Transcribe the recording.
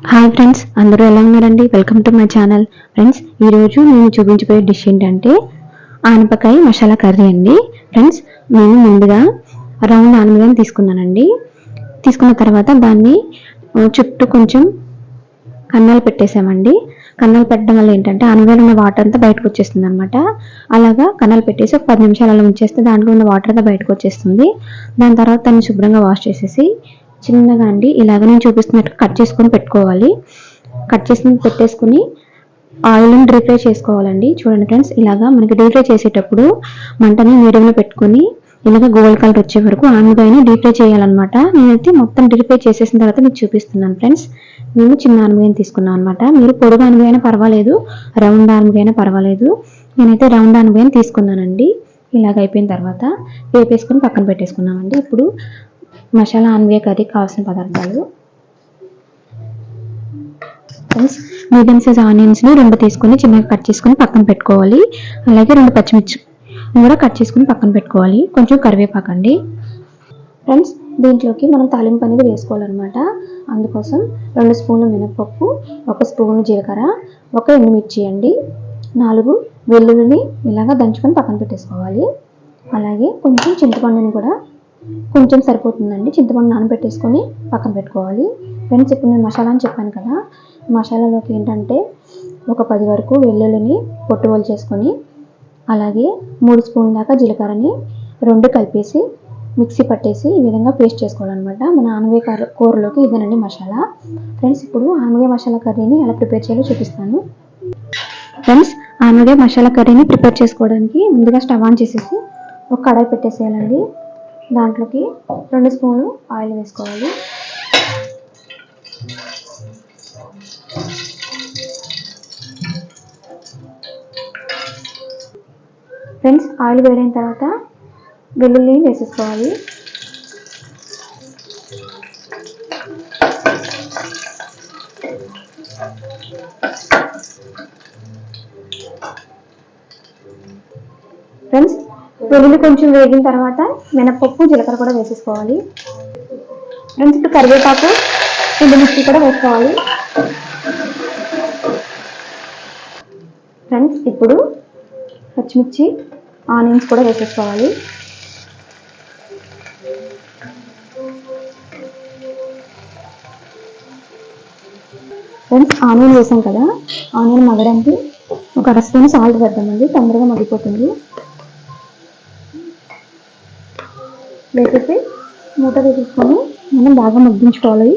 Hi friends, అందరూ ఎలా ఉన్నారండి? Welcome to my channel. Friends, ఈరోజు నేను చూపించబోయే డిష్ ఏంటంటే ఆనపకాయ మసాలా కర్రీ అండి. ఫ్రెండ్స్, నేను ముందుగా రౌండ్ ఆనపకాయని తీసుకున్నానండి. తీసుకున్న తర్వాత దాన్ని చుట్టూ కొంచెం కన్నాలు పెట్టేసామండి. కన్నాలు పెట్టడం వల్ల ఏంటంటే ఆనపకాయలో ఉన్న వాటర్ అంతా బయటకు వచ్చేస్తుంది అనమాట. అలాగా కన్నాలు పెట్టేసి ఒక 10 నిమిషాలు అలా ఉంచేస్తే దాంట్లో ఉన్న వాటర్ అంతా బయటకు వచ్చేస్తుంది. దాని తర్వాత దాన్ని శుభ్రంగా వాష్ చేసేసి చిన్నగా అండి ఇలాగ నేను చూపిస్తున్నట్టు కట్ చేసుకొని పెట్టుకోవాలి. కట్ చేసుకుని పెట్టేసుకుని ఆయిల్ని డీప్ ఫ్రై చేసుకోవాలండి. చూడండి ఫ్రెండ్స్, ఇలాగా మనకి డీప్ ఫ్రై చేసేటప్పుడు మంటని మీడియంలో పెట్టుకొని ఇలాగ గోల్డ్ కలర్ వచ్చే వరకు ఆనపకాయని డీప్ ఫ్రై చేయాలన్నమాట. నేనైతే మొత్తం డీప్ ఫ్రై చేసేసిన తర్వాత మీకు చూపిస్తున్నాను ఫ్రెండ్స్. నేను చిన్న ఆనపకాయని తీసుకున్నాను అనమాట. మీరు పొడుగు ఆనపకాయ పర్వాలేదు, రౌండ్ ఆనపకాయ పర్వాలేదు. నేనైతే రౌండ్ ఆనపకాయని తీసుకున్నానండి. ఇలాగ అయిపోయిన తర్వాత వేపేసుకొని పక్కన పెట్టేసుకున్నామండి. ఇప్పుడు మసాలా ఆనపకాయ కర్రీకి కావాల్సిన పదార్థాలు ఫ్రెండ్స్, మీడియం సైజ్ ఆనియన్స్ని 2 తీసుకొని చిన్నగా కట్ చేసుకొని పక్కన పెట్టుకోవాలి. అలాగే 2 పచ్చిమిర్చి కూడా కట్ చేసుకొని పక్కన పెట్టుకోవాలి. కొంచెం కరివేపాకు అండి. ఫ్రెండ్స్, దీంట్లోకి మనం తాలింపు అనేది వేసుకోవాలన్నమాట. అందుకోసం 2 స్పూన్లు మినపప్పు, 1 స్పూన్ జీలకర్ర, 1 ఎండుమిర్చి అండి, 4 వెల్లుల్లిని ఇలాగా దంచుకొని పక్కన పెట్టేసుకోవాలి. అలాగే కొంచెం చింతపండుని కూడా కొంచెం సరిపోతుందండి. చింతపండు నానబెట్టేసుకొని పక్కన పెట్టుకోవాలి. ఫ్రెండ్స్, ఇప్పుడు నేను మసాలా అని చెప్పాను కదా, మసాలాలోకి ఏంటంటే ఒక 10 వరకు వెల్లుల్లిని పొట్టు చేసుకొని, అలాగే 3 స్పూన్ల దాకా జీలకర్రని 2 కలిపేసి మిక్సీ పట్టేసి ఈ విధంగా పేస్ట్ చేసుకోవాలన్నమాట. మన ఆనపకాయ కూరలోకి ఇదేనండి మసాలా. ఫ్రెండ్స్, ఇప్పుడు ఆనపకాయ మసాలా కర్రీని ఎలా ప్రిపేర్ చేయాలో చూపిస్తాను. ఫ్రెండ్స్, ఆనపకాయ మసాలా కర్రీని ప్రిపేర్ చేసుకోవడానికి ముందుగా స్టవ్ ఆన్ చేసేసి ఒక కడాయి పెట్టేసేయాలండి. దాంట్లోకి 2 స్పూన్లు ఆయిల్ వేసుకోవాలి. ఫ్రెండ్స్, ఆయిల్ వేడైన తర్వాత వెల్లుల్లి వేసేసుకోవాలి. ఫ్రెండ్స్, వెల్లుల్లి కొంచెం వేగిన తర్వాత మినపప్పు, జీలకర్ర కూడా వేసేసుకోవాలి. ఫ్రెండ్స్, ఇప్పుడు కరివేపాకు, ఎండుమిర్చి కూడా వేసుకోవాలి. ఫ్రెండ్స్, ఇప్పుడు పచ్చిమిర్చి, ఆనియన్స్ కూడా వేసేసుకోవాలి. ఫ్రెండ్స్, ఆనియన్ వేసాం కదా, ఆనియన్ మగ్గడానికి ఒక 1 స్పూన్ సాల్ట్ వేద్దామండి. తొందరగా మగ్గిపోతుంది. వేసేసి మూత వేసేసుకొని మనం బాగా మగ్గించుకోవాలి.